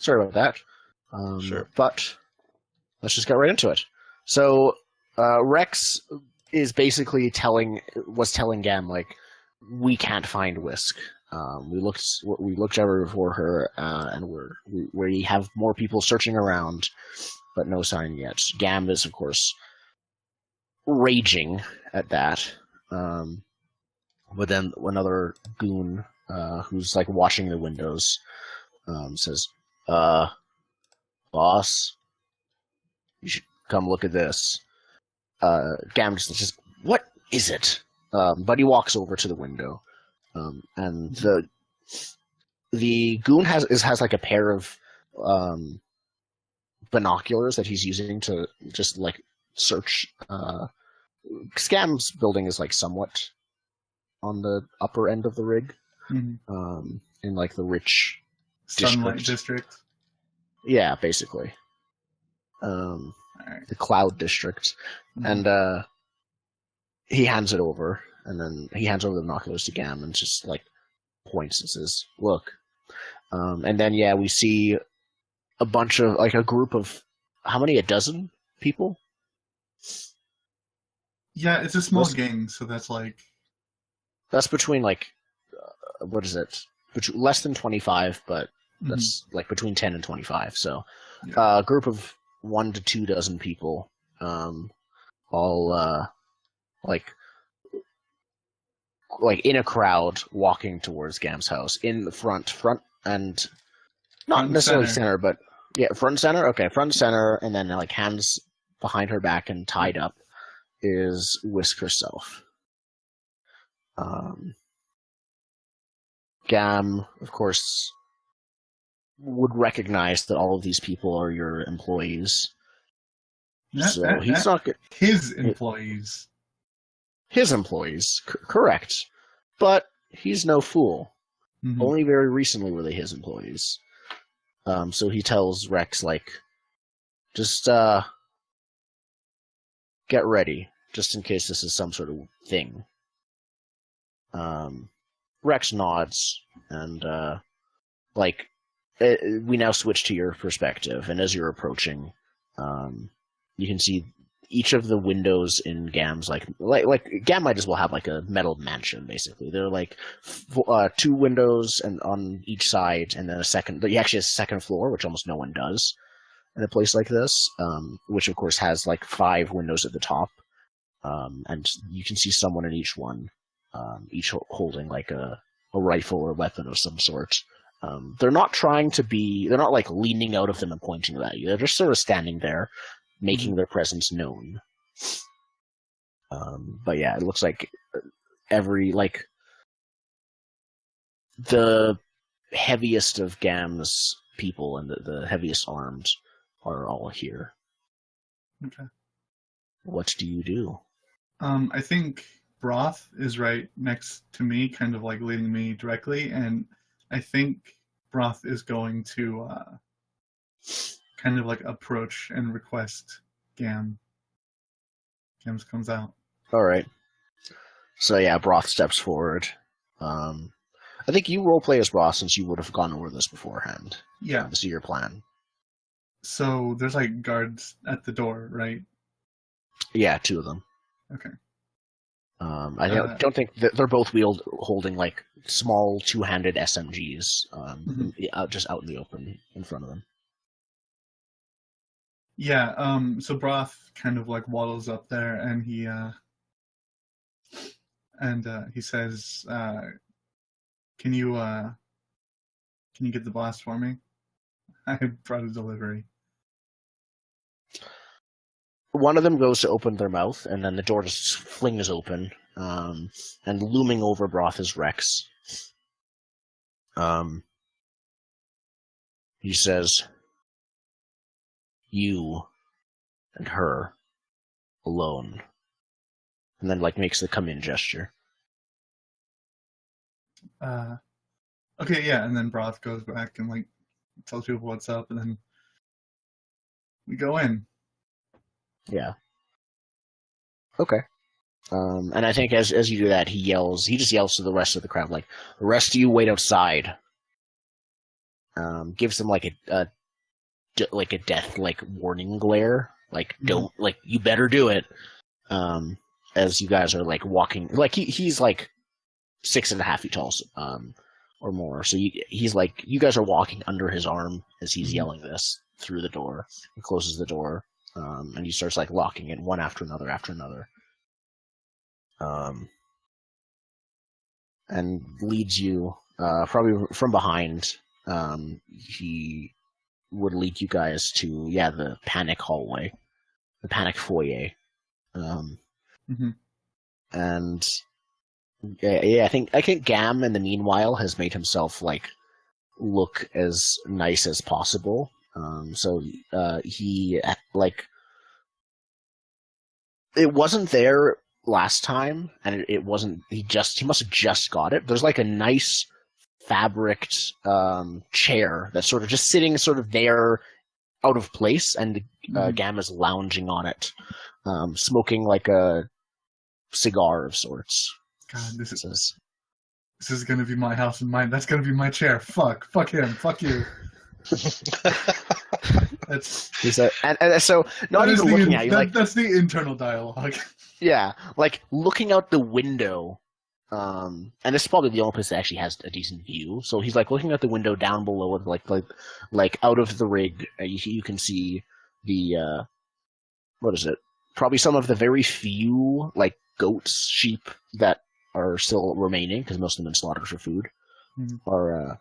Sorry about that. Sure. But let's just get right into it. So Rex is basically telling Gam, like, we can't find Whisk. We looked everywhere for her, and we have more people searching around, but no sign yet. Gam is, of course, raging at that. But then another goon, who's like watching the windows, says, "Boss, you should come look at this." Gam just says, "What is it?" But he walks over to the window, and the goon has like a pair of binoculars that he's using to just like search. Scam's building is like somewhat on the upper end of the rig, in like the rich Sunlight district. Yeah, basically. The Cloud District. And he hands it over, and then he hands over the binoculars to Gam and just like points and says, "Look." And then we see a bunch of like a group of how many? A dozen people? Yeah, it's a small gang, so that's like... That's between like, what is it? Less than 25, but that's like between 10 and 25. So a group of 1 to 2 dozen people, all like in a crowd walking towards Gam's house in the front and not necessarily center, but front and center. Okay, front and center, and then like hands behind her back and tied up is Whisk herself. Gam, of course, would recognize that all of these people are your employees. He's not his employees. His employees, correct. But he's no fool. Only very recently were they his employees. So he tells Rex, like, just get ready, just in case this is some sort of thing. Rex nods, and we now switch to your perspective, and as you're approaching, you can see each of the windows in Gam's like Gam might as well have like a metal mansion, basically. There are like 2 windows and on each side, and then he actually has a second floor, which almost no one does in a place like this, which of course has like 5 windows at the top, and you can see someone in each one, each holding like a rifle or weapon of some sort. They're not like leaning out of them and pointing at you. They're just sort of standing there, making their presence known. But it looks like the heaviest of Gam's people and the heaviest armed are all here. Okay. What do you do? I think Broth is right next to me, kind of like leading me directly, and I think Broth is going to kind of like approach and request Gam. Gams comes out. All right. So Broth steps forward. I think you roleplay as Broth since you would have gone over this beforehand. Yeah. This is your plan. So there's like guards at the door, right? Yeah, 2 of them. Okay. I don't think that they're both holding like small 2-handed SMGs, just out in the open in front of them. Yeah. So Broth kind of like waddles up there, and he says, "Can you get the blast for me? I brought a delivery." One of them goes to open their mouth, and then the door just flings open, and looming over Broth is Rex. He says, "You and her alone," and then makes the come in gesture. Okay, yeah, and then Broth goes back and tells people what's up, and then we go in. Yeah. Okay. And I think as you do that, he just yells to the rest of the crowd, "The rest of you wait outside." gives them like a death like warning glare, like don't like you better do it. As you guys are like walking, like he's like 6.5 feet tall, or more. So he's like you guys are walking under his arm as he's yelling this through the door. He closes the door, and he starts like locking it one after another. And leads you probably from behind. He would lead you guys to the panic hallway, the panic foyer, and I think Gam in the meanwhile has made himself like look as nice as possible. So he like it wasn't there last time, and it wasn't. He must have just got it. There's like a nice fabriced chair that's sort of just sitting sort of there out of place, and Gam is lounging on it, smoking like a cigar of sorts. God, this is gonna be my house and mine. That's gonna be my chair. Fuck him. Fuck you. So not even looking at you. That's the internal dialogue. Yeah, like looking out the window. And this is probably the only place that actually has a decent view. So he's like looking out the window down below, like out of the rig. You can see the what is it? Probably some of the very few like goats, sheep that are still remaining because most of them have been slaughtered for food are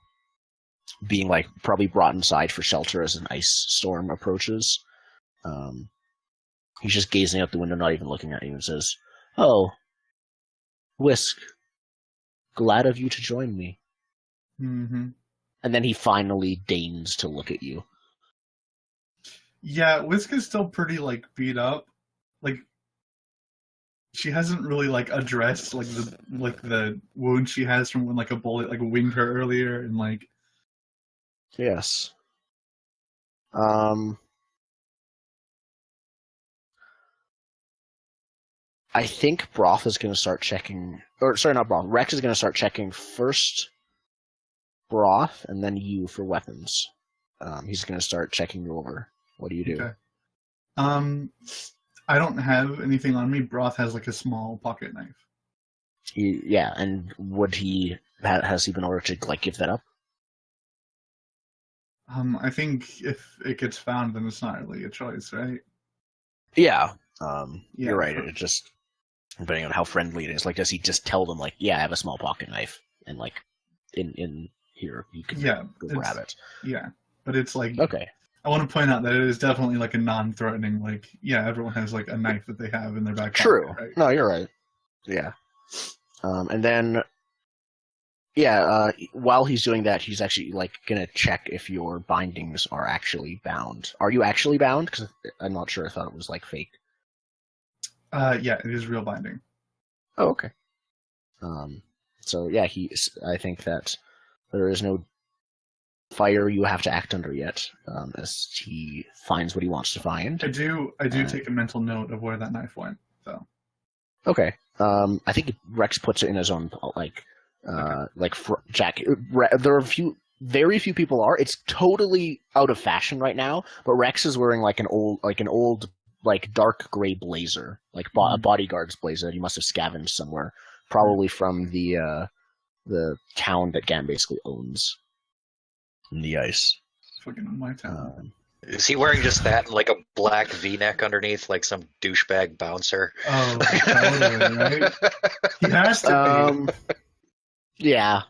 being like probably brought inside for shelter as an ice storm approaches. He's just gazing out the window, not even looking at you, and says, "Oh, Whisk. Glad of you to join me." And then he finally deigns to look at you. Yeah, Whisk is still pretty like beat up. Like she hasn't really like addressed like the wound she has from when like a bullet like winged her earlier, and like yes. I think Broth is going to start checking, or sorry, not Broth. Rex is going to start checking first Broth and then you for weapons. He's going to start checking you over. What do you do? Okay. I don't have anything on me. Broth has like a small pocket knife. Yeah, and has he been ordered to like give that up? I think if it gets found, then it's not really a choice, right? Yeah. You're right. It just depending on how friendly it is. Like, does he just tell them like, "Yeah, I have a small pocket knife," and like, in here you can go grab it. Yeah, but it's like okay. I want to point out that it is definitely like a non-threatening. Like, yeah, everyone has like a knife that they have in their back pocket. True. Right? No, you're right. Yeah. And then, while he's doing that, he's actually like gonna check if your bindings are actually bound. Are you actually bound? Because I'm not sure. I thought it was like fake. Yeah, it is real binding. Oh, okay. So yeah, I think that there is no fire you have to act under yet, as he finds what he wants to find. I do take a mental note of where that knife went. So. Okay. I think Rex puts it in his own jacket. There are very few people are. It's totally out of fashion right now. But Rex is wearing like an old dark gray blazer, like a bodyguard's blazer that he must have scavenged somewhere, probably from the town that Gam basically owns in the ice. Fucking my town. Is he wearing just that and like a black V-neck underneath, like some douchebag bouncer? Oh, totally, right? He has to be. Yeah.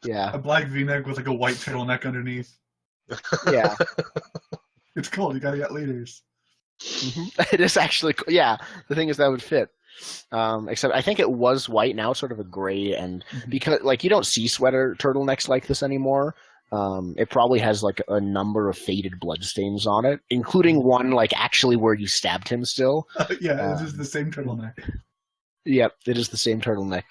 Yeah. A black V-neck with like a white turtleneck underneath. Yeah. It's cold. You gotta get leaders. It is actually, yeah. The thing is that would fit. Except I think it was white. Now it's sort of a gray, and because like you don't see sweater turtlenecks like this anymore. It probably has like a number of faded bloodstains on it, including one like actually where you stabbed him still. Yeah, it is the same turtleneck. Yep, it is the same turtleneck.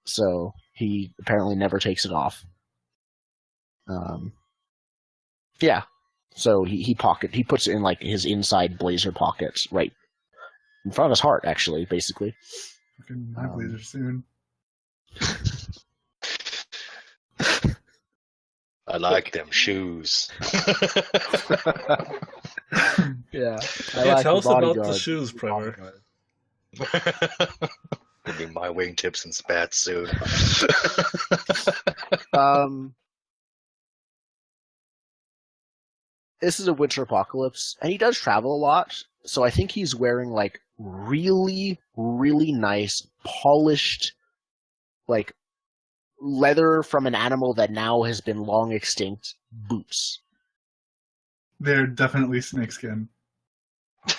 So he apparently never takes it off. Yeah. So he puts it in like his inside blazer pocket, right in front of his heart, actually, basically. Fucking my blazer soon. I like them shoes. Yeah. Yeah, tell us about the shoes, Primer. Give me my wingtips and spats soon. This is a winter apocalypse, and he does travel a lot, so I think he's wearing, like, really, really nice, polished, like, leather from an animal that now has been long extinct boots. They're definitely snakeskin.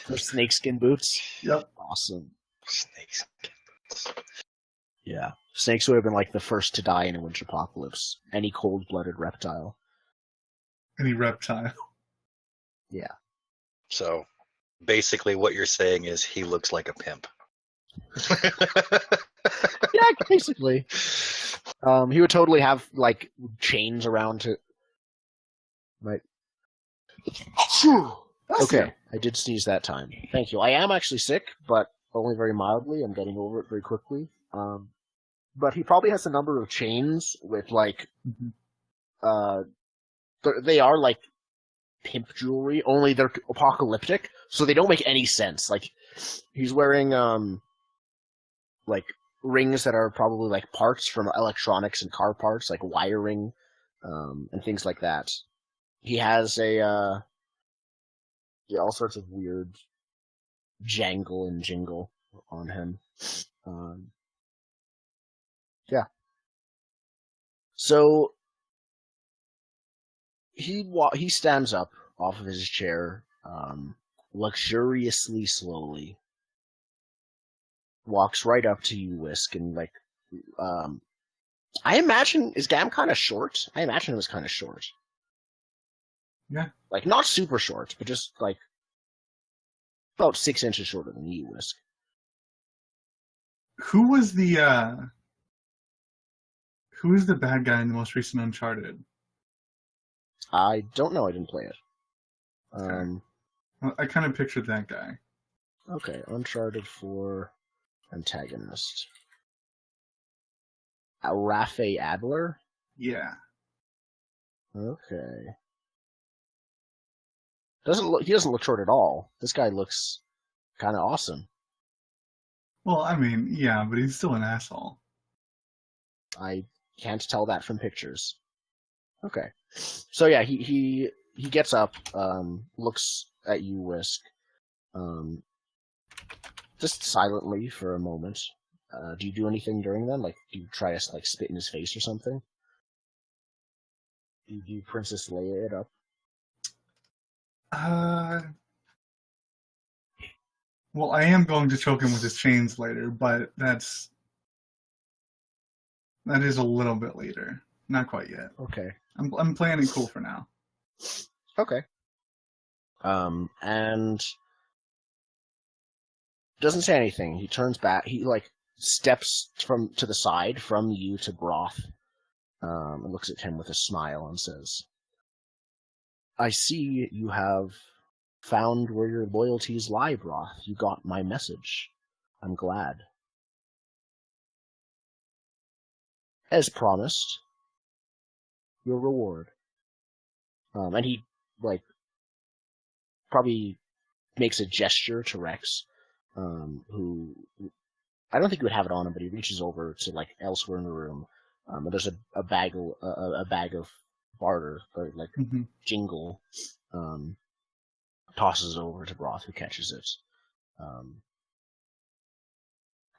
They're snakeskin boots? Yep. Awesome. Snakes. Yeah. Snakes would have been, like, the first to die in a winter apocalypse. Any cold-blooded reptile. Any reptile. Yeah. So, basically what you're saying is he looks like a pimp. Yeah, basically. He would totally have, like, chains around to... Right. Okay, I did sneeze that time. Thank you. I am actually sick, but only very mildly. I'm getting over it very quickly. But he probably has a number of chains with, like... They are, like, pimp jewelry, only they're apocalyptic, so they don't make any sense. Like, he's wearing, like, rings that are probably, like, parts from electronics and car parts, like wiring, and things like that. He has all sorts of weird jangle and jingle on him. Yeah. So, he stands up off of his chair, luxuriously slowly, walks right up to you, Whisk, and, like, I imagine, is Gam kind of short? I imagine it was kind of short. Yeah. Like, not super short, but just, like, about 6 inches shorter than you, Whisk. Who was the bad guy in the most recent Uncharted? I don't know, I didn't play it. Well, I kind of pictured that guy. Okay, Uncharted 4 antagonist. Rafe Adler? Yeah. Okay. He doesn't look short at all. This guy looks kind of awesome. Well, I mean, yeah, but he's still an asshole. I can't tell that from pictures. Okay. So yeah, he gets up, looks at you, Whisk, just silently for a moment. Do you do anything during then? Like, do you try to, like, spit in his face or something? Do you Princess Leia it up? Well, I am going to choke him with his chains later, but that is a little bit later. Not quite yet. Okay. I'm playing it cool for now. Okay. And doesn't say anything. He turns back. He, like, steps to the side from you to Broth, and looks at him with a smile and says, "I see you have found where your loyalties lie, Broth. You got my message. I'm glad. As promised, your reward." And he, like, probably makes a gesture to Rex, who, I don't think he would have it on him, but he reaches over to, like, elsewhere in the room, and there's a bag of barter, or, like, jingle, tosses over to Broth, who catches it.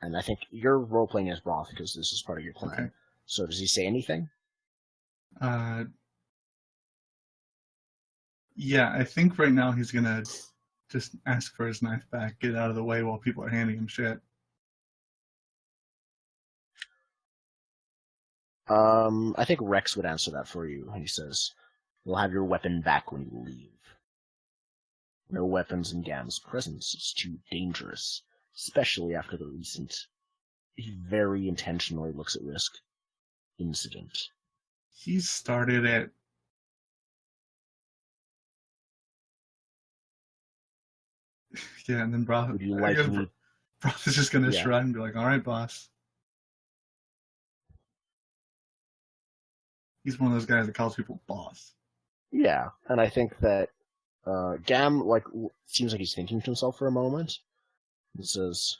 And I think you're role-playing as Broth, because this is part of your plan. Okay. So does he say anything? Yeah, I think right now he's gonna just ask for his knife back, get out of the way while people are handing him shit. I think Rex would answer that for you. He says, "You'll have your weapon back when you leave. No weapons in Gam's presence. It's too dangerous, especially after the recent," he very intentionally looks at Risk, "incident." He started it. Yeah, and then Broth. Would you like me? Broth is just gonna Yeah. shrug and be like, "All right, boss." he's one of those guys that calls people boss. Yeah, and I think that Gam seems like he's thinking to himself for a moment. He says,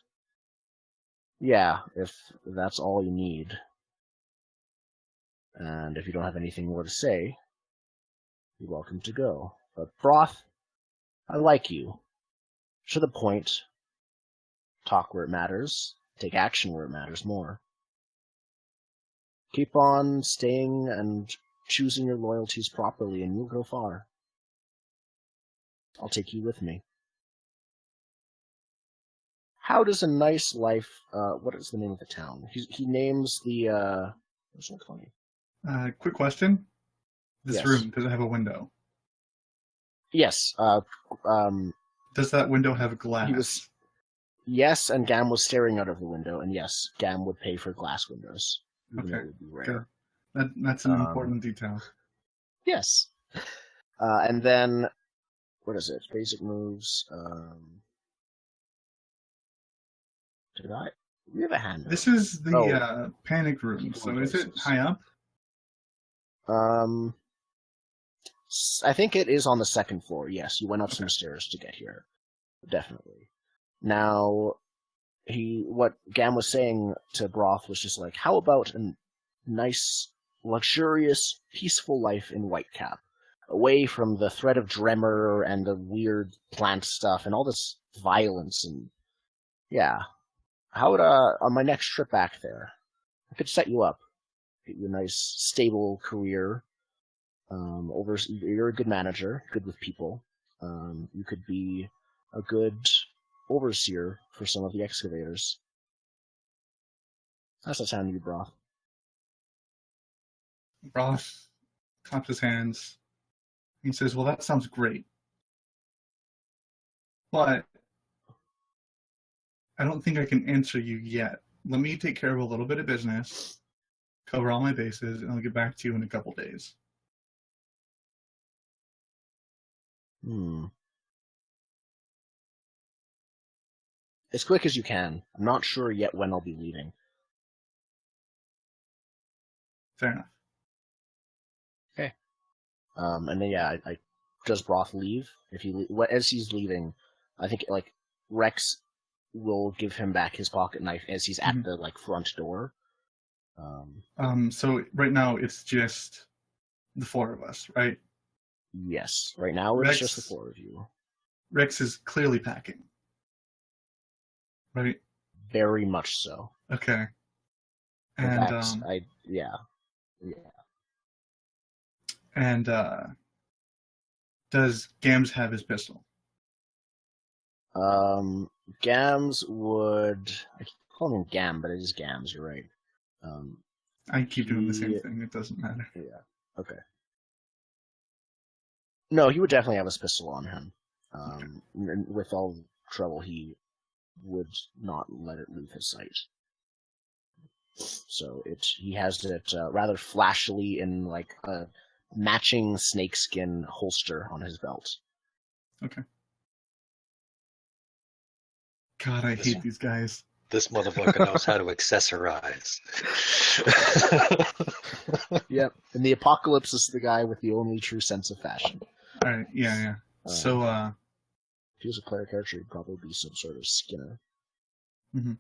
"Yeah, if that's all you need, and if you don't have anything more to say, you're welcome to go. But Broth, I like you. To the point. Talk where it matters. Take action where it matters more. Keep on staying and choosing your loyalties properly, and you'll go far. I'll take you with me." How does a nice life? What is the name of the town? He names the. What's it called? Quick question: This Yes. room, does it have a window? Yes. Does that window have glass? Yes, and Gam was staring out of the window, and yes, Gam would pay for glass windows. Even Okay, though it would be rare. good. That's an important detail. Yes. And then, what is it? Basic moves. We have a hand. This is the panic room. So is it high up? I think it is on the second floor. Yes, you went up some stairs to get here. Definitely. Now, what Gam was saying to Broth was just like, how about a nice, luxurious, peaceful life in Whitecap, away from the threat of Dremor and the weird plant stuff and all this violence and yeah. How would on my next trip back there, I could set you up, get you a nice, stable career. You're a good manager, good with people. You could be a good overseer for some of the excavators. How's that sound to you, Broth? Broth claps his hands. He says, "Well, that sounds great. But I don't think I can answer you yet. Let me take care of a little bit of business, cover all my bases, and I'll get back to you in a couple days." As quick as you can. I'm not sure yet when I'll be leaving. Fair enough. Okay. And then does Broth leave? As he's leaving, I think Rex will give him back his pocket knife as he's at the front door. So right now it's just the four of us, right? Yes. Right now it's just the four of you. Rex is clearly packing. Right? Very much so. Okay. In And fact, yeah. And does Gams have his pistol? Gams would. I keep calling him Gam, but it is Gams. You're right. I keep doing the same thing. It doesn't matter. Yeah. Okay. No, he would definitely have his pistol on him. And with all the trouble, he would not let it leave his sight. So he has it rather flashily in a matching snakeskin holster on his belt. Okay. God, I hate these guys. This motherfucker knows how to accessorize. Yep. And the Apocalypse is the guy with the only true sense of fashion. All right. Yeah. So, if he was a player character, he'd probably be some sort of Skinner. Mm-hmm.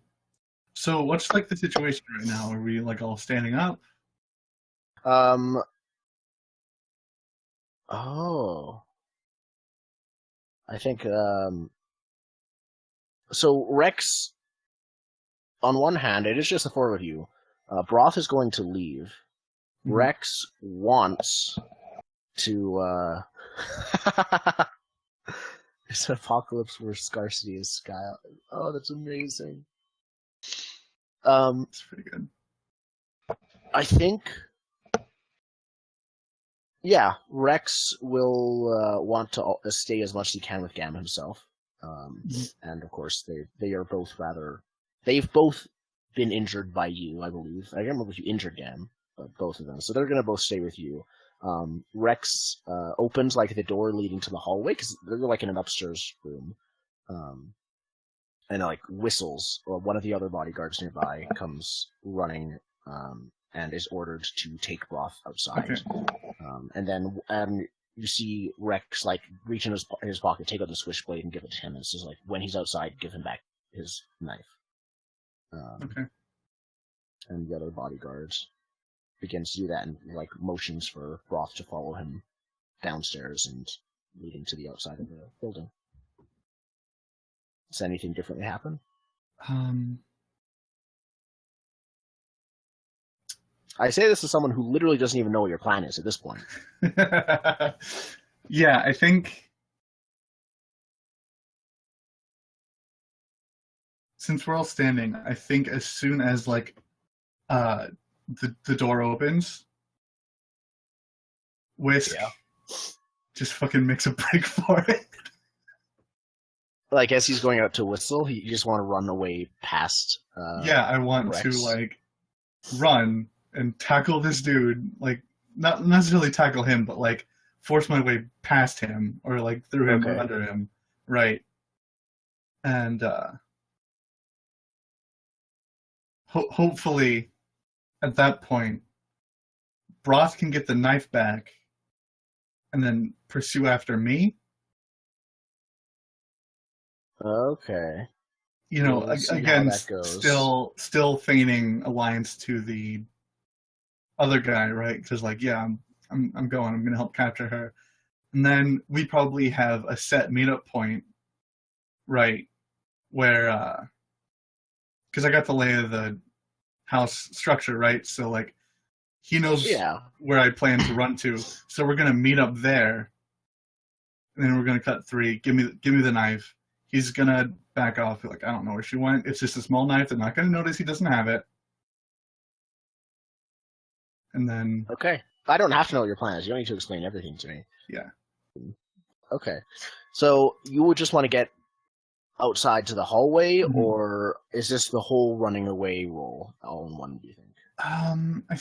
So, what's the situation right now? Are we all standing up? Oh. I think, so Rex, on one hand, it is just the four of you. Broth is going to leave. Mm-hmm. Rex wants to, it's an apocalypse where scarcity is sky. Oh, that's amazing. That's pretty good. I think, yeah, Rex will want to stay as much as he can with Gam himself. And of course, they are both they've both been injured by you, I believe. I don't remember if you injured Gam, but both of them. So they're going to both stay with you. Rex opens the door leading to the hallway, because they're in an upstairs room. And whistles, or one of the other bodyguards nearby comes running and is ordered to take Broth outside. Okay. And then you see Rex like reach in his pocket, take out the switchblade, and give it to him. And says like, when he's outside, give him back his knife. Okay. And the other bodyguards begins to do that and like motions for Broth to follow him downstairs and leading to the outside of the building. Does anything differently happen? I say this to someone who literally doesn't even know what your plan is at this point. Yeah, I think since we're all standing, I think as soon as like the door opens, Whisk just fucking makes a break for it. Like as he's going out to whistle, you just want to run away past. Yeah, I want Rex. to like run and tackle this dude, like not necessarily tackle him, but like force my way past him or like through him or under him, right? And hopefully, at that point, Broth can get the knife back, and then pursue after me. Okay. You know, We'll see how again, that goes. still feigning alliance to the other guy, right? Because like, yeah, I'm going. I'm gonna help capture her, and then we probably have a set meetup point, right? Where, because I got the lay of the house structure, right? So like, he knows where I plan to run to. So we're gonna meet up there, and then we're gonna cut 3. Give me the knife. He's gonna back off. Like, I don't know where she went. It's just a small knife. They're not gonna notice he doesn't have it. And then... Okay. I don't have to know what your plan is. You don't need to explain everything to me. Yeah. Okay. So you would just want to get outside to the hallway, or is this the whole running away roll all in one, do you think? I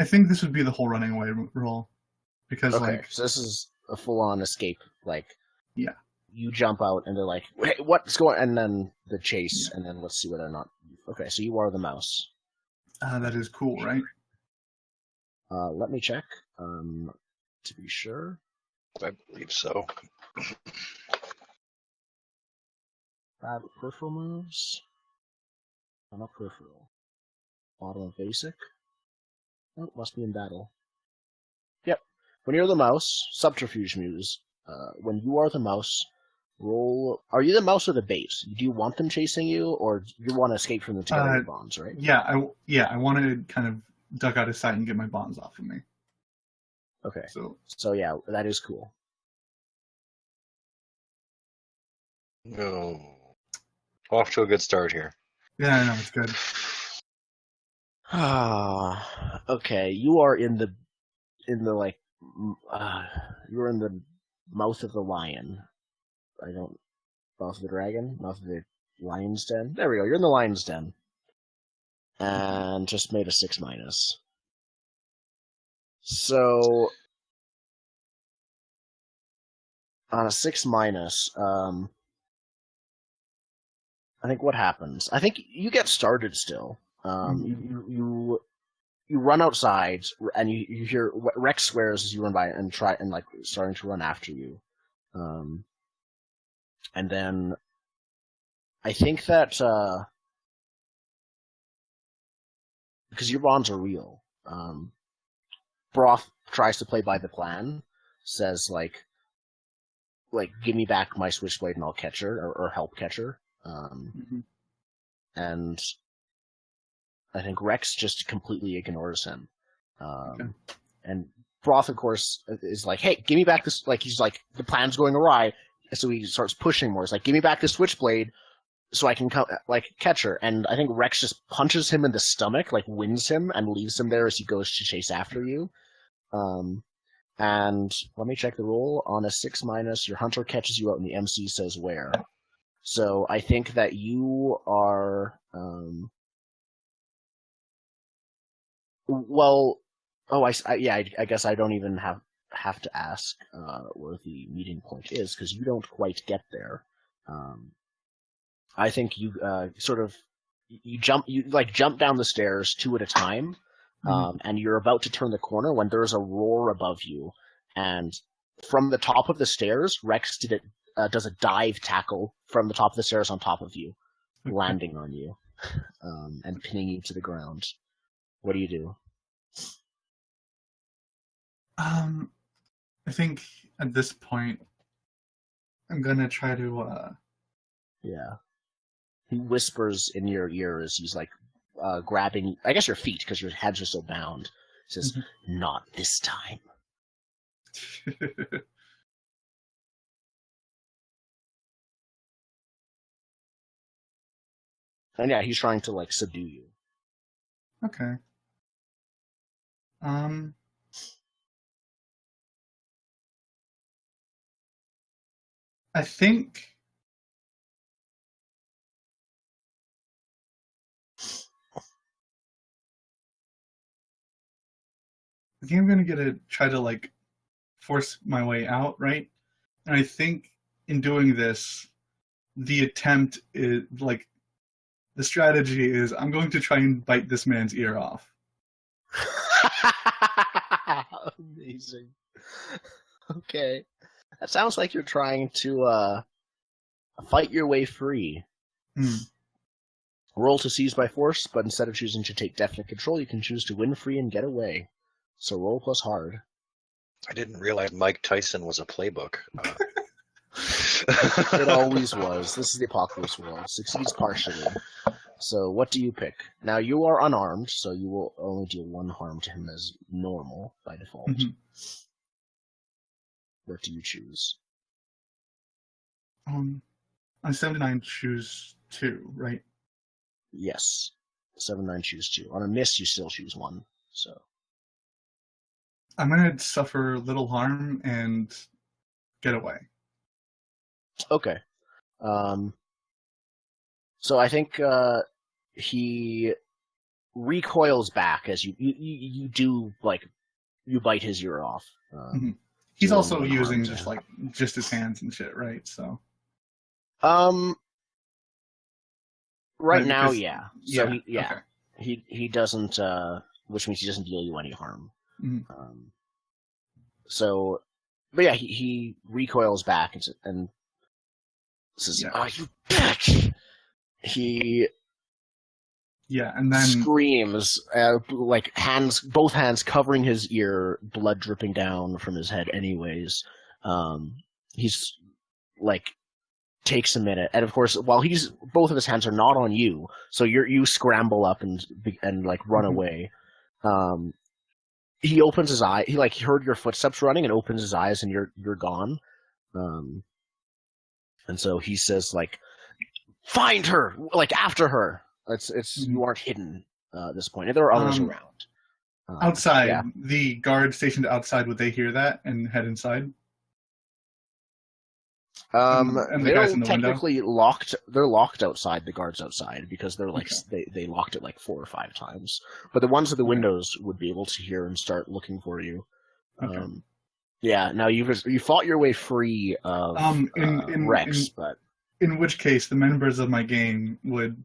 think this would be the whole running away roll. Because, okay, so this is a full-on escape. Like, yeah. You jump out, and they're like, hey, what's going on? And then the chase, and then let's see whether or not... Okay, so you are the mouse. That is cool, right? Let me check, to be sure. I believe so. Peripheral moves? Oh, not peripheral. Bottom of basic? Oh, it must be in battle. Yep. When you're the mouse, subterfuge moves. When you are the mouse, roll... Are you the mouse or the bait? Do you want them chasing you, or do you want to escape from them to get your bonds, right? Yeah, I want to kind of duck out of sight and get my bonds off of me. Okay. So yeah, that is cool. No. Off to a good start here. Yeah, I know, it's good. Okay, you are in the like, you're in the mouth of the lion. Mouth of the dragon? Mouth of the lion's den? There we go, you're in the lion's den. And just made a 6-. So, on a 6-, I think what happens? I think you get started still. You run outside, and you hear Rex swears as you run by and try and like starting to run after you. And then I think that because your bonds are real, Broth tries to play by the plan, says like give me back my switchblade and I'll catch her or help catch her. And I think Rex just completely ignores him. And Broth, of course, is like, hey, give me back this, like, he's like, the plan's going awry, so he starts pushing more. He's like, give me back the switchblade so I can, catch her. And I think Rex just punches him in the stomach, like, wins him, and leaves him there as he goes to chase after you. And let me check the roll. On a 6-, your hunter catches you out, and the MC says where. So I think that you are, I guess I don't even have to ask where the meeting point is, because you don't quite get there. I think you sort of you jump down the stairs 2 at a time, and you're about to turn the corner when there's a roar above you, and from the top of the stairs, Rex does a dive tackle from the top of the stairs on top of you, landing on you, and pinning you to the ground. What do you do? I think at this point, I'm gonna try to. Yeah. He whispers in your ear as he's like grabbing, I guess, your feet because your hands are still bound. He says, "Not this time." And yeah, he's trying to like subdue you. Okay. I think I'm gonna try to like force my way out, right? And I think in doing this, the attempt is like the strategy is I'm going to try and bite this man's ear off. Amazing. Okay. That sounds like you're trying to fight your way free. Roll to seize by force, but instead of choosing to take definite control, you can choose to win free and get away. So roll plus hard. I didn't realize Mike Tyson was a playbook. It always was. This is the Apocalypse World. Succeeds partially. So what do you pick? Now you are unarmed, so you will only deal 1 harm to him as normal by default. What do you choose? On 79, choose 2, right? Yes. 79, choose 2. On a miss, you still choose 1. So I'm going to suffer little harm and get away. Okay. So I think he recoils back as you do, like, you bite his ear off. He's also using just his hands and shit, right? So. Right now, yeah. So okay. He doesn't, which means he doesn't deal you any harm. So, but yeah, he recoils back and says, "Oh, you bitch!" And then screams, like both hands covering his ear, blood dripping down from his head. Anyways, he's like takes a minute, and of course, while both of his hands are not on you, so you scramble up and like run away. He opens his eye. He heard your footsteps running and opens his eyes, and you're gone. And so he says, like, "Find her, like after her." It's you aren't hidden at this point. And there are others around. Outside, the guard stationed outside, would they hear that and head inside? And the guys in the technically window? Locked. They're locked outside. The guards outside because they're like they locked it like 4 or 5 times. But the ones at the windows would be able to hear and start looking for you. Okay. Now you fought your way free of Rex, but in which case the members of my gang would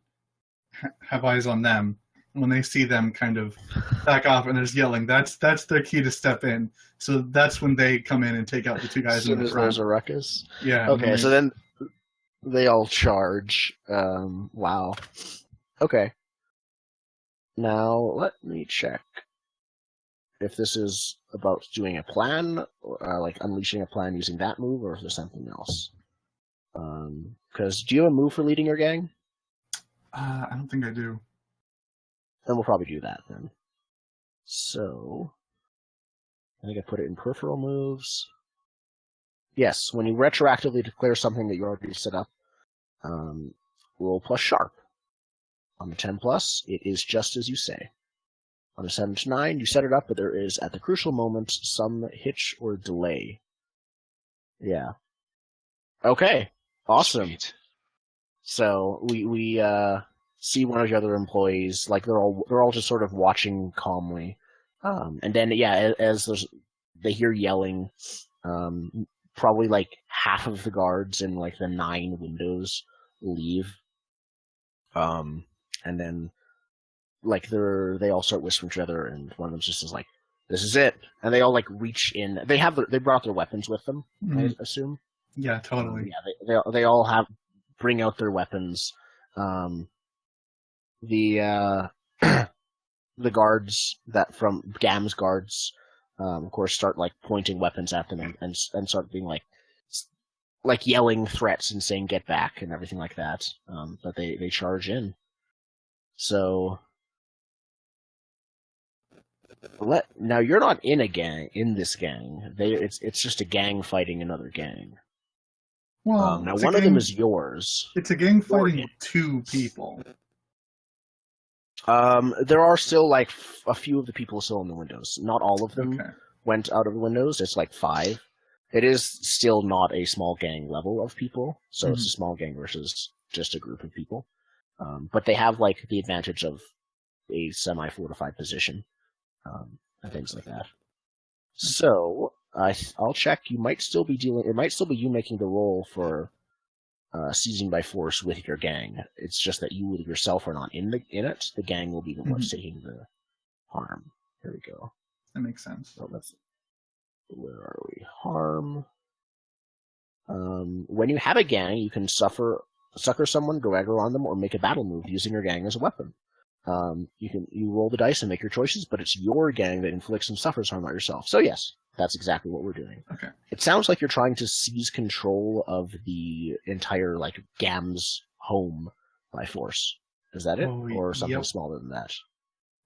have eyes on them. When they see them kind of back off and there's yelling, that's their key to step in. So that's when they come in and take out the 2 guys in the front. There's a ruckus. Yeah. Okay, so then they all charge. Wow. Okay. Now let me check if this is about doing a plan, like unleashing a plan using that move, or if there's something else. Because do you have a move for leading your gang? I don't think I do. Then we'll probably do that then. So, I think I put it in peripheral moves. Yes, when you retroactively declare something that you already set up, roll plus sharp. On the 10 plus, it is just as you say. On a 7 to 9, you set it up, but there is, at the crucial moment, some hitch or delay. Yeah. Okay. Awesome. Sweet. So we see one of the other employees, like they're all just sort of watching calmly, and then as they hear yelling, probably like half of the guards in like the 9 windows leave, and and then like they all start whispering to each other, and one of them just is like, "This is it," and they all like reach in. They brought their weapons with them, I assume. Yeah, totally. Yeah, they all bring out their weapons. The guards from Gam's guards, of course, start like pointing weapons at them and start being like yelling threats and saying "get back" and everything like that. But they charge in. So now you're not in this gang. It's just a gang fighting another gang. Well, now one of them is yours. It's a gang fighting 2 people. There are still like a few of the people still in the windows. Not all of them went out of the windows. It's like 5. It is still not a small gang level of people, so it's a small gang versus just a group of people. But they have like the advantage of a semi-fortified position, and things like that. So I'll check. It might still be you making the roll for seizing by force with your gang. It's just that you yourself are not in it. The gang will be the ones taking the harm. Here we go. That makes sense. So where are we? Harm. When you have a gang, you can succor someone, go aggro on them, or make a battle move using your gang as a weapon. You roll the dice and make your choices, but it's your gang that inflicts and suffers harm, not yourself. So yes, that's exactly what we're doing. Okay. It sounds like you're trying to seize control of the entire like Gam's home by force. Is that it, or something smaller than that?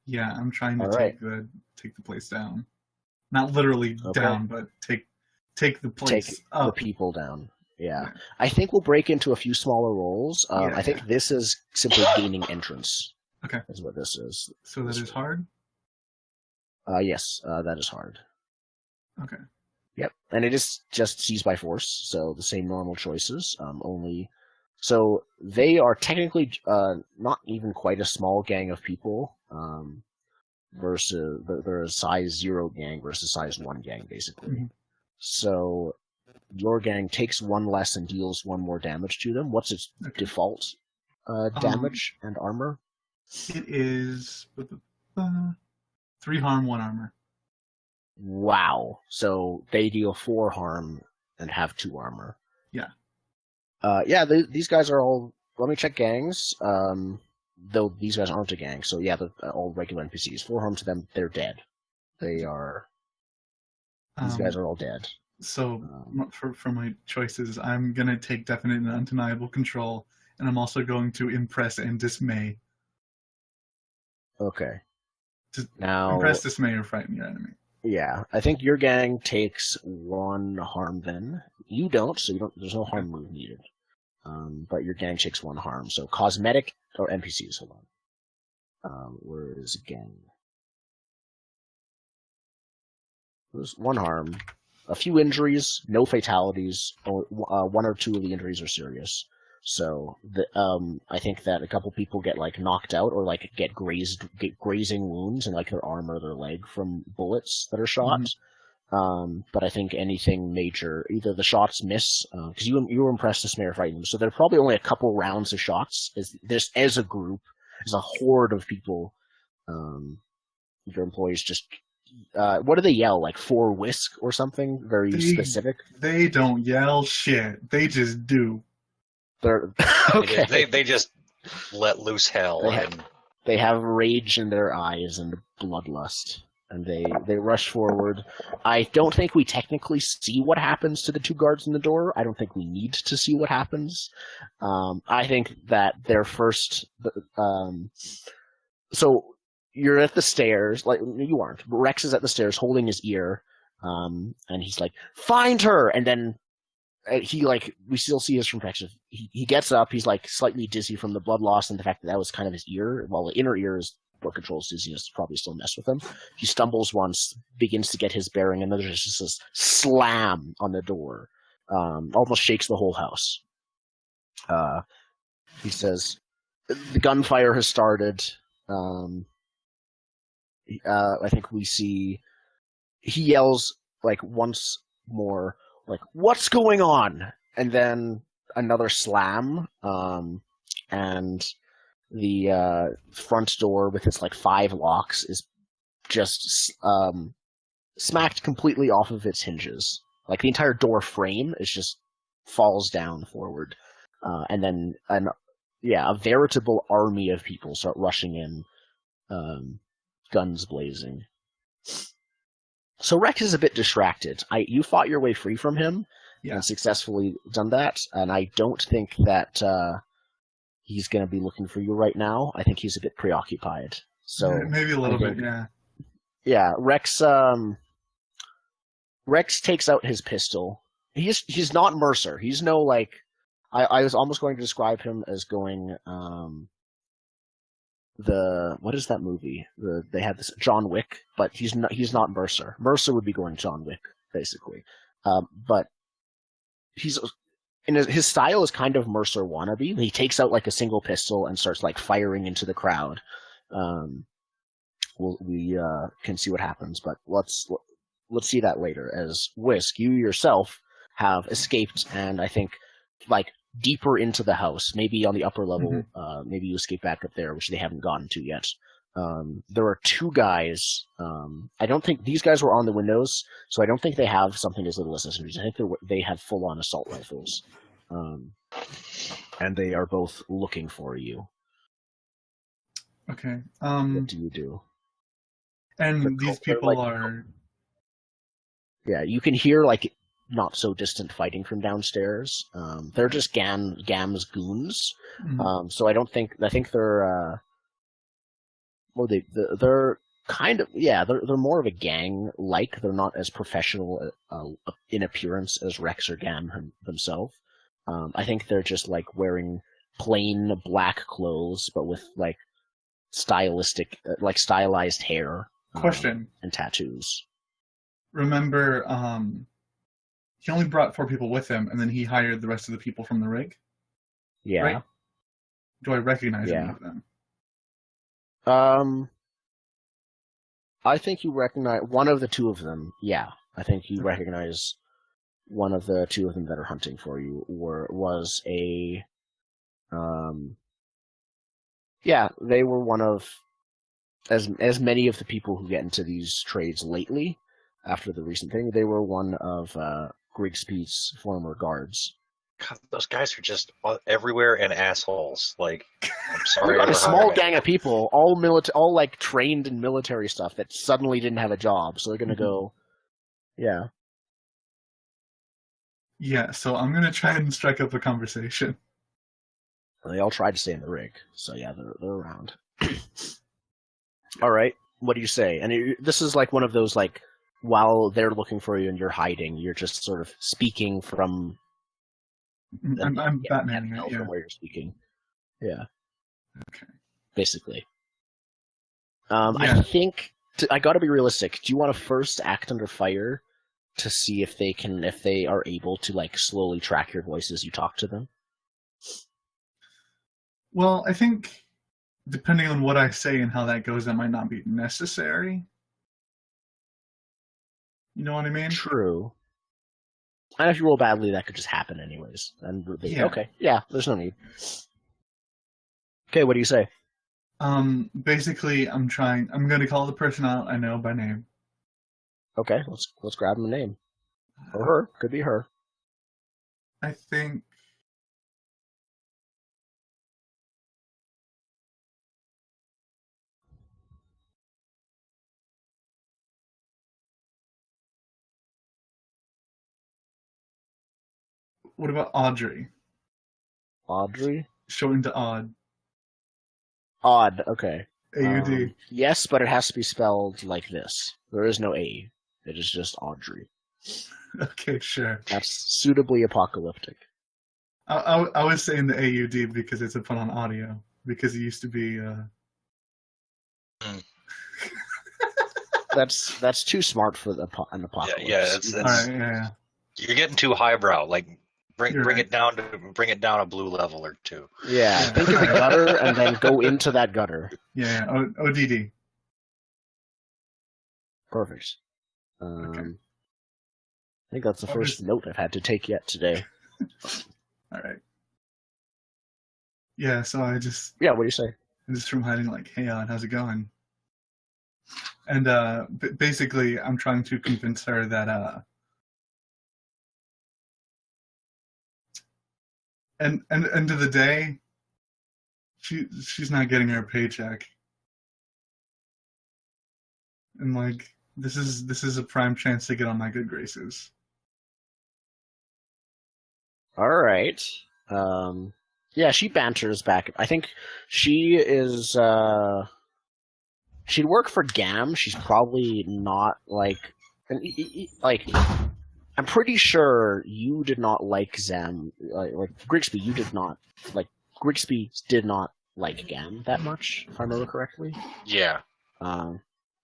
Yeah, I'm trying to take the place down. Not literally down, but take the place up. The people down. Yeah. I think we'll break into a few smaller rolls. I think this is simply gaining entrance. Okay. Is what this is. So that is hard? Yes, that is hard. Okay. Yep. And it is just seized by force, so the same normal choices, only... So they are technically not even quite a small gang of people, versus... They're a size 0 gang versus size 1 gang, basically. Mm-hmm. So your gang takes 1 less and deals 1 more damage to them. What's its default damage and armor? It is 3 harm, 1 armor. Wow. So they deal 4 harm and have 2 armor. Yeah. These guys are all... Let me check gangs. Though these guys aren't a gang, so yeah, they're all regular NPCs. 4 harm to them, they're dead. They are... These guys are all dead. So, for my choices, I'm going to take definite and undeniable control, and I'm also going to impress and dismay. Okay. Now, impress, dismay, or frighten your enemy. Yeah, I think your gang takes 1 harm then. You don't, so there's no harm move needed. But your gang takes 1 harm. So cosmetic or NPCs, hold on. Where is gang? There's 1 harm. A few injuries, no fatalities. 1 or 2 of the injuries are serious. So I think that a couple people get like knocked out or like get grazing wounds in like their arm or their leg from bullets that are shot. Mm-hmm. But I think anything major, either the shots miss, because you were impressed to Smear frighten them. So there are probably only a couple rounds of shots. As a group, as a horde of people, your employees just. What do they yell? Like 4 whisk or something? Very specific? They don't yell shit. They just do. They're okay. They just let loose hell. They have rage in their eyes and bloodlust. And they rush forward. I don't think we technically see what happens to the 2 guards in the door. I don't think we need to see what happens. I think that their first... So... You're at the stairs, like, you aren't. Rex is at the stairs holding his ear, and he's like, find her! And then he, like, we still see his perspective. He gets up, he's, like, slightly dizzy from the blood loss and the fact that was kind of his ear, while the inner ear is what controls dizziness, probably still mess with him. He stumbles once, begins to get his bearing, and then there's just this slam on the door. Almost shakes the whole house. He says, the gunfire has started. I think we see he yells like once more, like, what's going on? And then another slam, and the front door with its like 5 locks is just smacked completely off of its hinges. Like the entire door frame is just falls down forward, and then a veritable army of people start rushing in, guns blazing. So Rex is a bit distracted. You fought your way free from him and successfully done that, and I don't think that he's going to be looking for you right now. I think he's a bit preoccupied. So maybe a little bit, yeah. Yeah, Rex takes out his pistol. He's not Mercer. He's no like. I was almost going to describe him as going what is that movie? They had this John Wick, but he's not Mercer. Mercer would be going John Wick basically, but his style is kind of Mercer wannabe. He takes out like a single pistol and starts like firing into the crowd. We can see what happens, but let's see that later. As Whisk, you yourself have escaped, and I think like deeper into the house, maybe on the upper level. Maybe you escape back up there, which they haven't gotten to yet. There are 2 guys. I don't think these guys were on the windows, so I don't think they have something as little as SMGs. I think they have full-on assault rifles, and they are both looking for you. Okay. What do you do? And these people are. Yeah, you can hear like not so distant fighting from downstairs. They're just Gam's goons. So I think they're they're kind of they're more of a gang. Like they're not as professional in appearance as Rex or Gam himself. I think they're just like wearing plain black clothes, but with like stylized hair. Question. And tattoos. Remember, he only brought 4 people with him, and then he hired the rest of the people from the rig? Yeah. Right? Do I recognize any of them? I think you recognize one of the 2 of them. Yeah. I think you recognize one of the 2 of them that are hunting for you, was a... they were one of... As many of the people who get into these trades lately, after the recent thing, they were one of Grigsby's former guards. God, those guys are just everywhere and assholes. Like, I'm sorry. A small gang of people, all like trained in military stuff that suddenly didn't have a job, so they're gonna go. Yeah. Yeah. So I'm gonna try and strike up a conversation. They all tried to stay in the rig, so yeah, they're around. All right, what do you say? And this is like one of those like, while they're looking for you and you're hiding, you're just sort of speaking from. I'm Batman, right? From where you're speaking. Yeah. Okay. Basically. I think I got to be realistic. Do you want to first act under fire to see if they are able to like slowly track your voice as you talk to them? Well, I think depending on what I say and how that goes, that might not be necessary. You know what I mean? True. And if you roll badly, that could just happen anyways. And okay, yeah, there's no need. Okay, what do you say? Basically, I'm going to call the person out I know by name. Okay, let's grab him a name. Or her, could be her. I think. What about Audrey? Audrey? Shortened to Odd. Odd, okay. AUD. Yes, but it has to be spelled like this. There is no A. It is just Audrey. Okay, sure. That's suitably apocalyptic. I was saying the AUD because it's a pun on audio. Because it used to be... That's too smart for an apocalypse. Yeah, it's all right, yeah. You're getting too highbrow. Like, bring it down a blue level or 2. Yeah, think of the gutter and then go into that gutter. Yeah, ODD. Perfect. Okay. I think that's the first note I've had to take yet today. All right. Yeah, so I just Yeah, what do you say? from hiding like, hey, how's it going? And basically, I'm trying to convince her that and end of the day, she's not getting her paycheck, and like this is a prime chance to get on my good graces. All right. Yeah, she banters back. I think she is. She'd work for GAM. She's probably not like, like. I'm pretty sure you did not like Zem. Like Grigsby, you did not like. Grigsby did not like GAM that much, if I remember correctly. Yeah.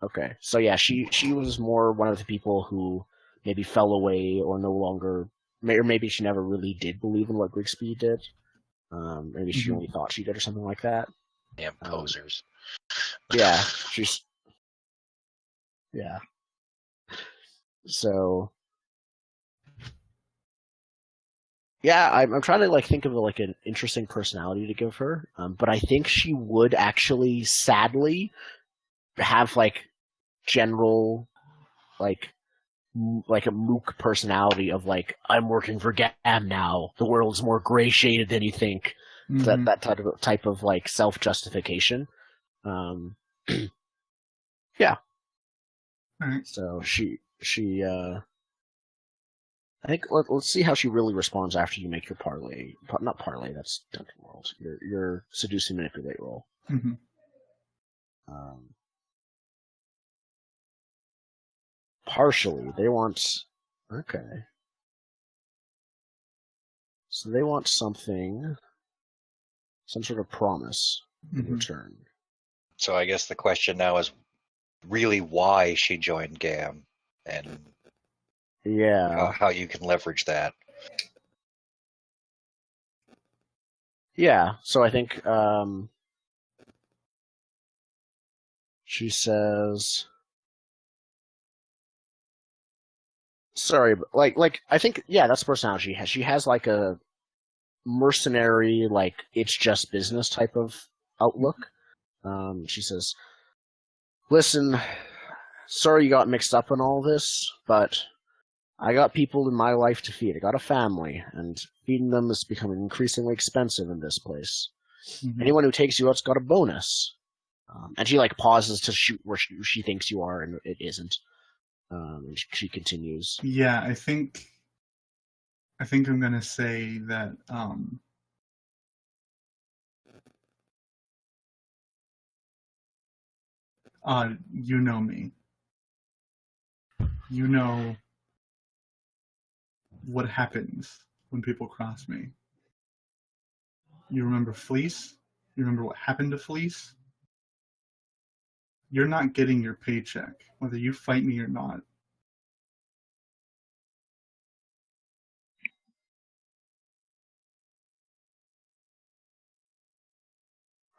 Okay, so yeah, she was more one of the people who maybe fell away or no longer, or maybe she never really did believe in what Grigsby did. Maybe she only thought she did or something like that. Damn posers. Yeah, yeah. So yeah, I'm trying to like think of like an interesting personality to give her, but I think she would actually, sadly, have like general like a mook personality of like, I'm working for GAM now. The world's more gray shaded than you think. Mm-hmm. That type of like self justification. Yeah. Right. So she I think let's see how she really responds after you make your parlay. Not parlay. That's Dungeon World. Your seduce and manipulate roll. Mm-hmm. Partially, they want. Okay. So they want something, some sort of promise in return. So I guess the question now is really why she joined GAM and yeah, how you can leverage that. Yeah, so I think she says, sorry, but like I think that's the personality she has. She has like a mercenary, like it's just business type of outlook. She says, "Listen, sorry you got mixed up in all this, but I got people in my life to feed. I got a family, and feeding them is becoming increasingly expensive in this place. Anyone who takes you out's got a bonus." And she like pauses to shoot where she thinks you are, and it isn't. And she continues. Yeah, I think I'm gonna say that you know me. You know what happens when people cross me. You remember Fleece? You remember what happened to Fleece? You're not getting your paycheck, whether you fight me or not.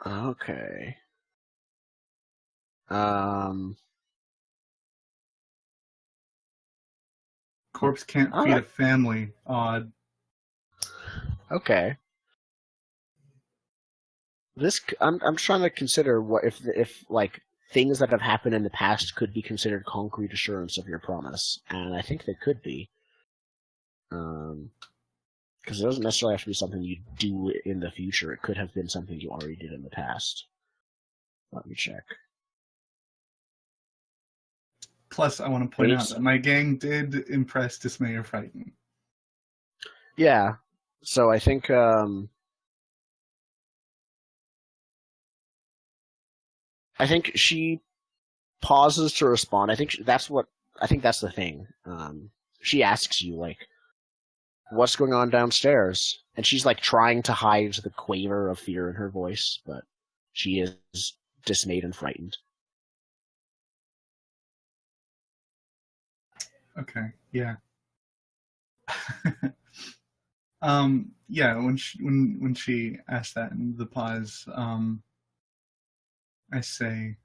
Okay. Corpse can't feed a family. Odd. Okay. I'm trying to consider what if like things that have happened in the past could be considered concrete assurance of your promise, and I think they could be. Because it doesn't necessarily have to be something you do in the future. It could have been something you already did in the past. Let me check. Plus, I want to point out that my gang did impress, dismay, or frighten. Yeah. So I think she pauses to respond. I think that's the thing. She asks you like, what's going on downstairs? And she's like trying to hide the quaver of fear in her voice, but she is dismayed and frightened. Okay, yeah. Yeah, when she asked that in the pause, I say,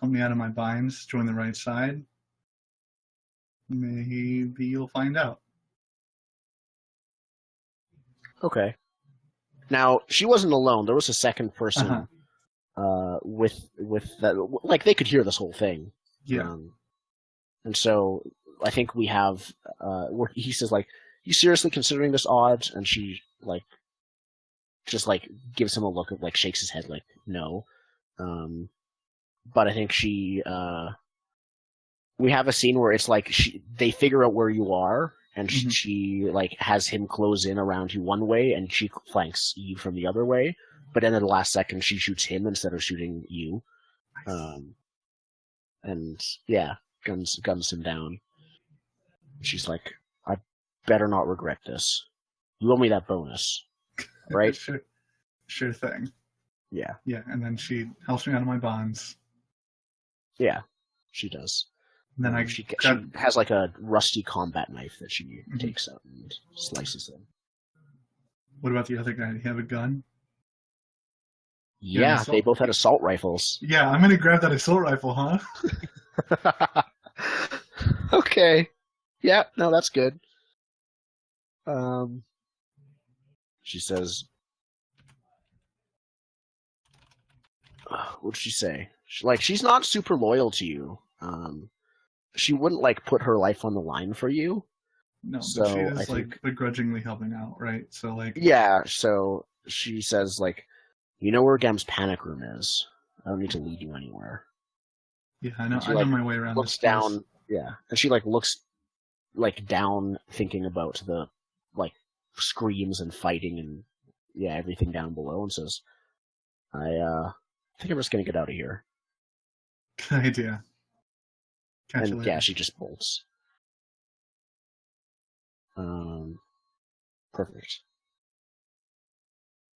help me out of my binds, join the right side. Maybe you'll find out. Okay. Now she wasn't alone. There was a second person with that. Like they could hear this whole thing. Yeah. And so I think we have where he says like, "You seriously considering this odd?" And she like just like gives him a look of like shakes his head like no. But I think she we have a scene where it's like they figure out where you are, and she like has him close in around you one way, and she flanks you from the other way. But then at the last second, she shoots him instead of shooting you. And yeah, guns him down. She's like, "I better not regret this. You owe me that bonus, right?" Sure thing. Yeah. Yeah, and then she helps me out of my bonds. Yeah, she does. And then she has like a rusty combat knife that she takes out and slices him. What about the other guy? Did he have a gun? Yeah, they both had assault rifles. Yeah, I'm gonna grab that assault rifle, huh? Okay. Yeah, no, that's good. She says, what did she say? She's not super loyal to you. She wouldn't like put her life on the line for you. No, so but she is I think begrudgingly helping out, right? So like yeah, so she says like, "You know where Gam's panic room is. I don't need to lead you anywhere." Yeah, I know. I know my way around. Looks down, yeah, and she like looks like down, thinking about the like screams and fighting and yeah, everything down below, and says, "I think I'm just gonna get out of here." Good idea. And yeah, she just bolts. Perfect.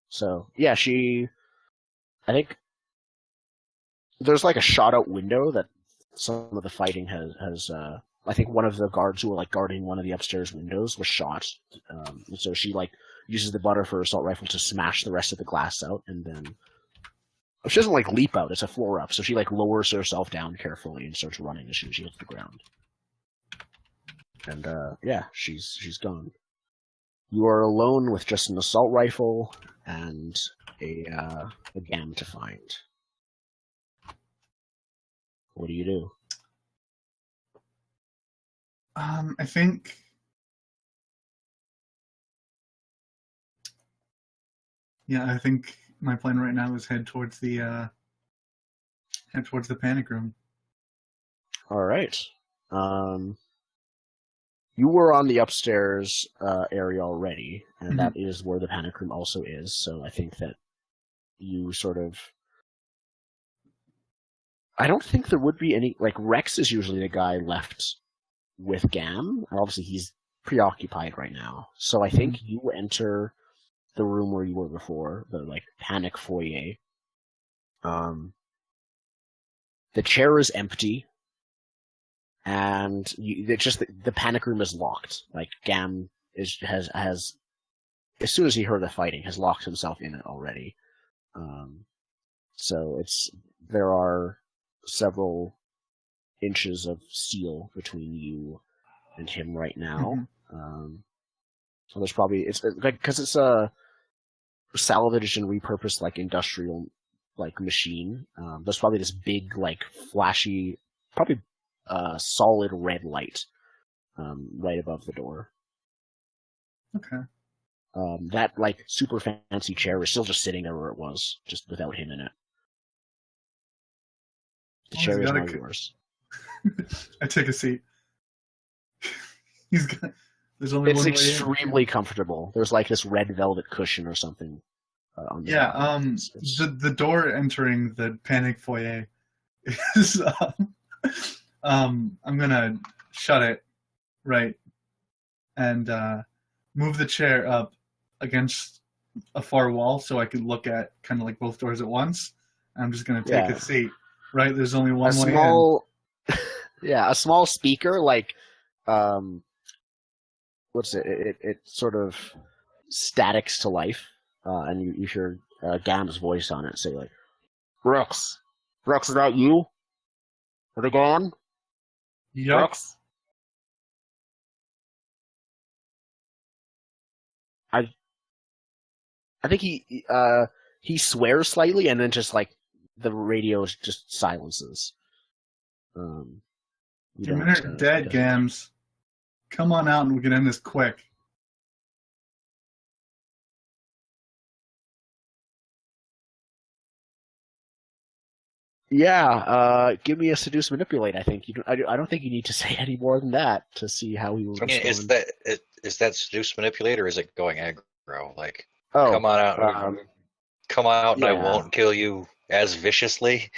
So yeah, I think there's like a shot out window that some of the fighting has I think one of the guards who were like guarding one of the upstairs windows was shot. And so she like uses the butter for her assault rifle to smash the rest of the glass out, and then she doesn't like leap out, it's a floor up, so she like lowers herself down carefully and starts running as soon as she hits the ground. And yeah, she's gone. You are alone with just an assault rifle and a GAM to find. What do you do? I think my plan right now is head towards the panic room. All right. You were on the upstairs area already, and that is where the panic room also is. So I think that you sort of. I don't think there would be any like Rex is usually the guy left with GAM. Obviously, he's preoccupied right now. So I think you enter the room where you were before, the like panic foyer. The chair is empty. And it's just the panic room is locked. Like GAM has as soon as he heard the fighting, has locked himself in it already. So there are several inches of steel between you and him right now. So there's probably it's like because it's a salvaged and repurposed like industrial like machine. There's probably this big like flashy, probably. Solid red light right above the door. Okay. That like super fancy chair is still just sitting there where it was, just without him in it. The chair is now yours. I take a seat. There's only it's one extremely comfortable. There's like this red velvet cushion or something. On the the door entering the panic foyer is. I'm gonna shut it, right, and move the chair up against a far wall so I can look at kind of like both doors at once. I'm just gonna take a seat, right? There's only one way small, in. Yeah, a small speaker, like, what's it? It sort of statics to life, and you hear GAM's voice on it say like, Rex, is that you? Are they gone? Yup. I think he swears slightly, and then just like the radio just silences. Your minutes are dead, Gams. Come on out, and we can end this quick. Yeah, give me a seduce manipulate. I think I don't think you need to say any more than that to see how he will respond. Is that seduce manipulate, or is it going aggro? Like, come on out, and I won't kill you as viciously.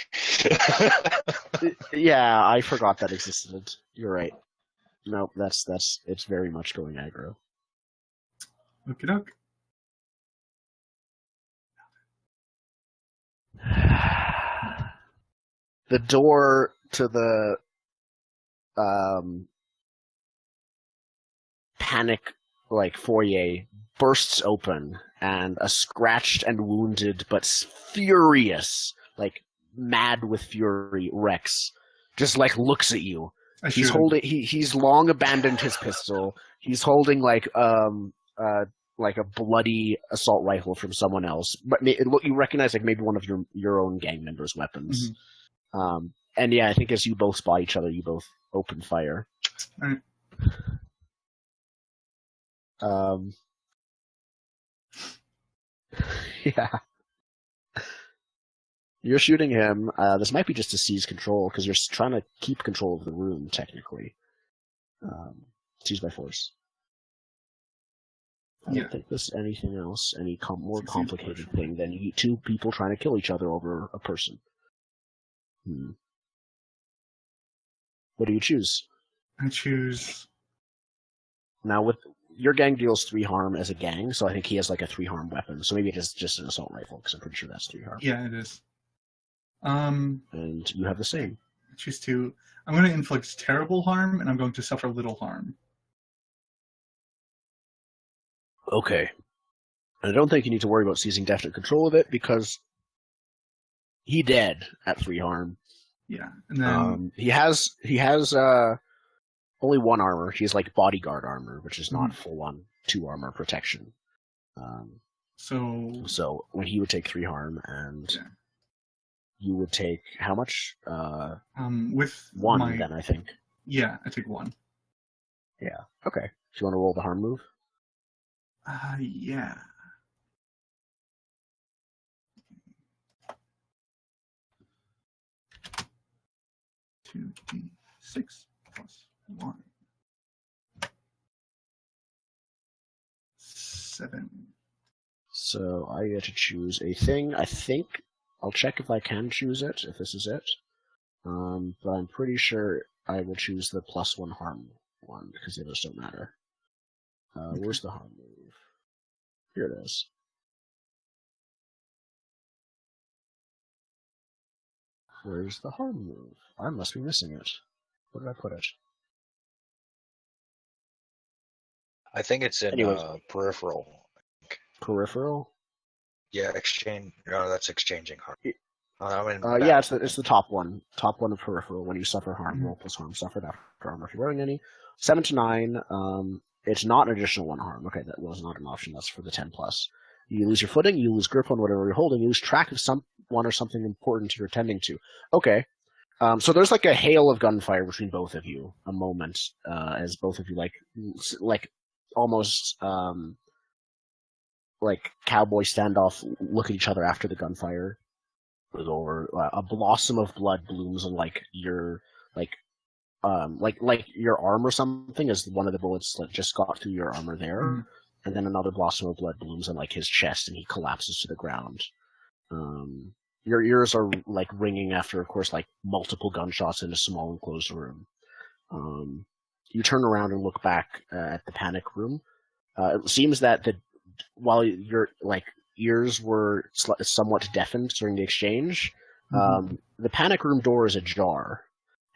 Yeah, I forgot that existed. You're right. Nope, it's very much going aggro. Okie doke. The door to the panic foyer bursts open, and a scratched and wounded but furious, mad with fury, Rex just looks at you. He's long abandoned his pistol. He's holding a bloody assault rifle from someone else, but you recognize maybe one of your own gang members' weapons. Mm-hmm. And yeah, I think as you both spot each other, you both open fire. All right. Yeah. You're shooting him. This might be just to seize control, because you're trying to keep control of the room, technically. Seize by force. I don't think there's anything else, any more complicated thing than two people trying to kill each other over a person. What do you choose? I choose... Now, with your gang deals 3 harm as a gang, so I think he has a 3 harm weapon. So maybe it's just an assault rifle, because I'm pretty sure that's 3 harm. Yeah, it is. And you have the same. I choose to... I'm going to inflict terrible harm, and I'm going to suffer little harm. Okay. I don't think you need to worry about seizing definite control of it, because he dead at 3 harm. Yeah, and then... he has only 1 armor. He has bodyguard armor, which is not full-on 2 armor protection. So when he would take 3 harm, and you would take how much? With 1, then I think. Yeah, I take 1. Yeah. Okay. Do you want to roll the harm move? Yeah. Two D6 plus 1. 7. So I get to choose a thing. I think I'll check if I can choose it, if this is it. But I'm pretty sure I will choose the +1 harm one, because the others don't matter. Where's the harm move? Here it is. Where's the harm move? I must be missing it. Where did I put it? I think it's in peripheral. Peripheral? Yeah, exchange. No, that's exchanging harm. Yeah, it's the top one. Top one of peripheral. When you suffer harm, roll plus harm suffered after armor if you're wearing any. 7 to 9. It's not an additional 1 harm. Okay, that was not an option. That's for the 10+. You lose your footing, you lose grip on whatever you're holding, you lose track of someone or something important you're attending to. Okay. So there's a hail of gunfire between both of you. A moment, as both of you almost cowboy standoff look at each other after the gunfire was over. A blossom of blood blooms on your your arm or something, as one of the bullets just got through your armor there, and then another blossom of blood blooms on his chest, and he collapses to the ground. Your ears are ringing after, of course, multiple gunshots in a small enclosed room. You turn around and look back at the panic room. It seems that while your ears were somewhat deafened during the exchange, the panic room door is ajar.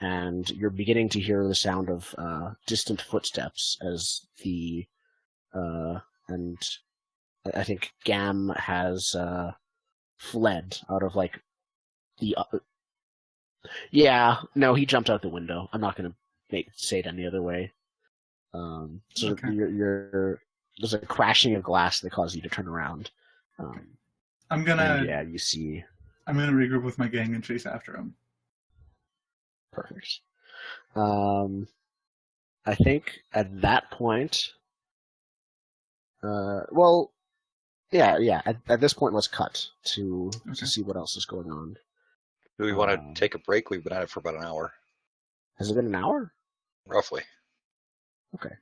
And you're beginning to hear the sound of distant footsteps as and I think Gam has fled out of the. Yeah, no, he jumped out the window. I'm not going to say it any other way. So okay. There's a crashing of glass that caused you to turn around, I'm gonna. Yeah, you see. I'm gonna regroup with my gang and chase after him. Perfect. I think at that point, At this point, let's cut to see what else is going on. Do we want to take a break? We've been at it for about an hour. Has it been an hour? Roughly. Okay.